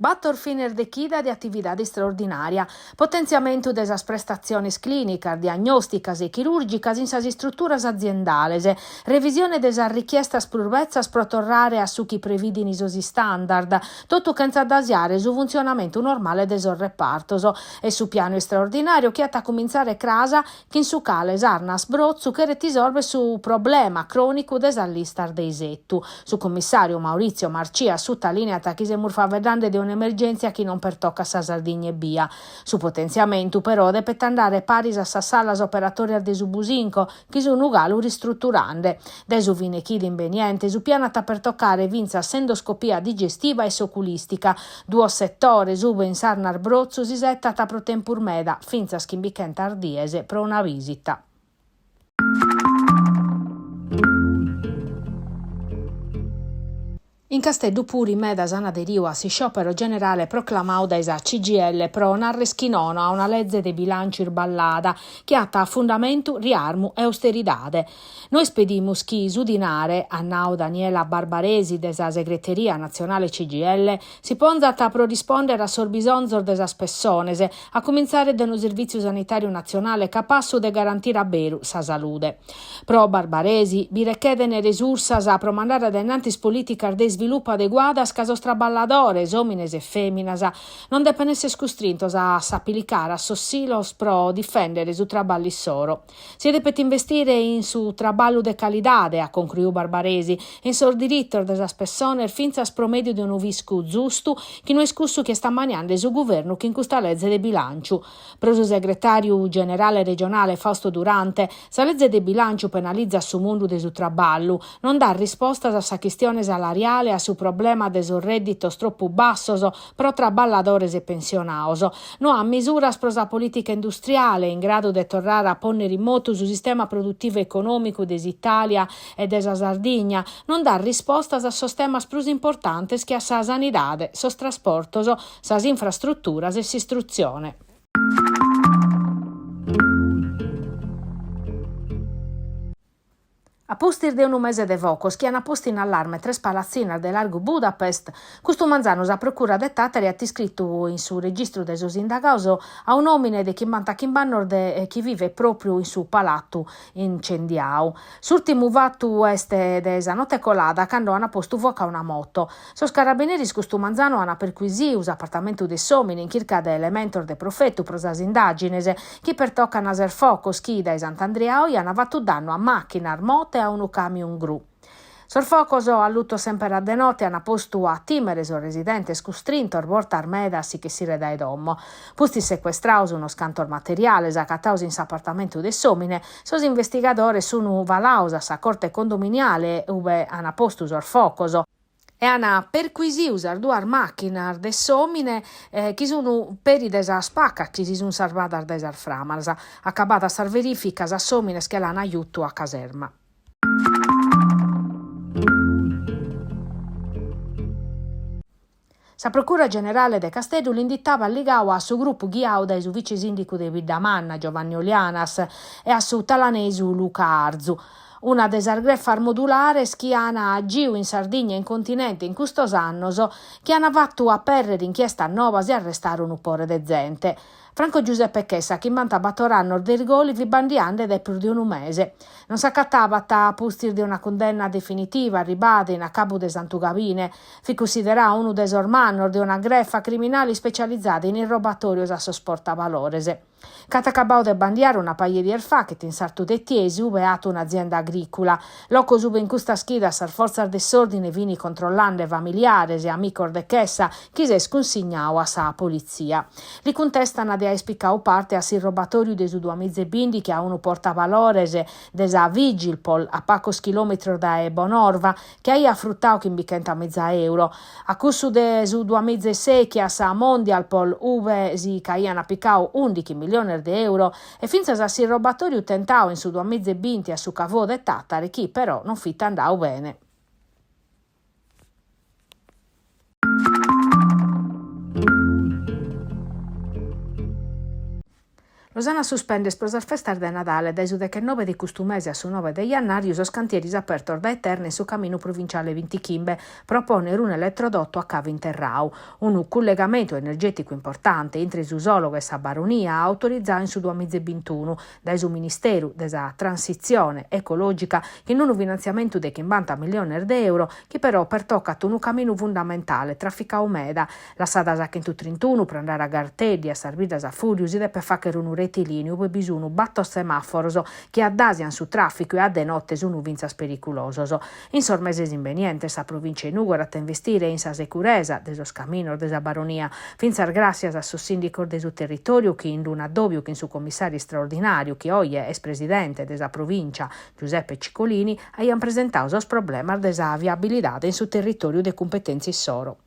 Battor finer de chida de atividade straordinaria, potenziamento de esas prestazioni clinicas, diagnosticas e chirurgicas in sas strutturas aziendales, revisione de esas richiestas plurvezzas pro torrare a su chi previdin isosi standard, tutto senza dasiare su funzionamento normale de sos repartos, e su piano straordinario che a cominciare crasa che in su cale sarnas brozzu che risolve su problema cronico de listar de isettu. Su commissario Maurizio Marcia sottolinea che se murfavedande di un'emergenza che non pertocca sa Sardegna e via. Su potenziamento però deve andare paris a sa salas operatorias de su Businco che su nugalu ristrutturande. De su vine chi d'inveniente su pianata per toccare vinza endoscopia digestiva e oculistica. Duo settore sube in sarnar brozzu si settata pro tempur meda finza schimbichenta ardiese pro una visita. In Casteddu puri medas anaderiu a si sciopero generale proclamau da esa CGL pro narreschinono a una legge de bilancio irballada che atta a fundamentu riarmu e austeridade. Noi spedimus chi sudinare a nau Daniela Barbaresi desa segreteria nazionale CGL si ponzata pro rispondere a sorbisonzor desa spessonese a cominciare da un servizio sanitario nazionale capassu de garantire a beru sa salude. Pro Barbaresi birecchedene resursas a pro mandare adenantis politicas de sviluppo adeguadas casos traballadores, homines e feminas, non depen essere costrintos a s'appilicare a sossilos pro difendere su traballi soro. Si deve investire in su traballo de calidade, ha concluiu Barbaresi, in sos dirittos de sas personas finzas promedio di un viscu giustu chi no escussu che sta maniando su governo che in questa legge de bilancio. Pro su segretario generale regionale Fausto Durante, sa legge de bilancio penalizza su mundu de su traballo, non dà risposta a sa questione salariale a su problema de sus redditos troppo bassos pro traballadores e pensionaos. No ha misuras pro sa politica industriale in grado de torrare a ponere in moto su sistema produttivo economico des'Italia e de sa Sardigna, non dà risposta a sos temas plus importantes che a sa sanidade, sos trasportos, sas infrastrutturas e s'istruzione. A postir de un mese de vocos, che hanno posto in allarme tres palazzinas de largo Budapest, questo manzano sa procura de Tatari ha iscritto in su registro de sos indagados a un nomine de chimbanta chimbannor de chi vive proprio in su palatto incendiau. S'ultimu fatto este de sa notte colada quando hanno posto voca una moto. Sos carabineris questo manzano hanno perquisiu s'appartamento de somini in circa de elementor de profetto pro sas indagines, chi pertocca naser focos chi da Sant'Andriao hanno fatto danno a macchina, mote a un camion gru. Sorfocoso a lutto sempre a de notte hanno posto a timere so residente scustrintor porta armeda si che si redai domo. Pusti sequestraus uno scantor materiale sacataus in s'appartamento de somine, sos investigadores sono valaus a sa corte condominiale ove hanno posto sorfocoso e hanno perquisiu duar macchinas de somine chi sono peri de sa spacca chi si sono salvadas de sar framas, accabata sar verificas a somines che l'hanno aiuto a caserma. Sa Procura Generale de Casteddu l'inditava alligau a su gruppo ghiau dai su vice sindico de Vidamanna Giovanni Olianas e a su talanesu Luca Arzu. Una desargreffar modulare chi hanno agiu in Sardegna in continente in custos annos che hanno fatto a perrere inchiesta nova e arrestare un upore de gente. Franco Giuseppe Chessa chi manta battoranno del goli vi bandiande da più di un mese. Non s'accattava a pustir di una condanna definitiva arrivata in a capo de Sant'Ugavine, fi considera uno des ormannor di una greffa criminali specializzata in irrobatorios a sosportavalorese. Catacabao de bandiare una paia di erfa che in sarto de tiesi beato un'azienda agricola. Loco sube in custa schida sar forza de sordine vini controllande familiares e amicor de Chessa chi se sconsignao a sa polizia. Li contestano de ispicau parte a sirrobatorio de su 2020 che a uno portavalores de sa Vigilpol a pacos chilometro da Bonorva che hai affruttau che imbicenta €100. A cussu de su 2006 che a sa Mondialpol uve si caian appicau 11 milioni di euro e finza a sirrobatorio tentau in su 2020 a su cavò de Tattari chi però non fitta andau bene. Losana suspende sprosar festa de Natale, dai sude che 9 di questo mese a su 9 degli annari uso cantieri aperto da Eterna su cammino provinciale 20 Chimbe, propone un elettrodotto a cavo interrau, un collegamento energetico importante entre Susologo e Sabaronia autorizzato in su 2021 dai su Ministero della Transizione Ecologica che in un finanziamento di 50 milioni di euro che però per toccato un cammino fondamentale traffica umeda, la strada 131 per andare a Gartelli a Sarbida a Furius e per fare un rettilineo poi bisogno batto semaforo che addasian su traffico e a de notte su nuvinzas pericolosos. In sormeses invenientes a provincia in Ugora a investire in sa sicurezza de sos caminos de sa baronia, finzar gracias a su sindico de su territorio che in un addobbio che in su commissario straordinario che oggi è presidente de sa provincia Giuseppe Ciccolini han presentato os problemas de sa viabilità in su territorio de competenze soro.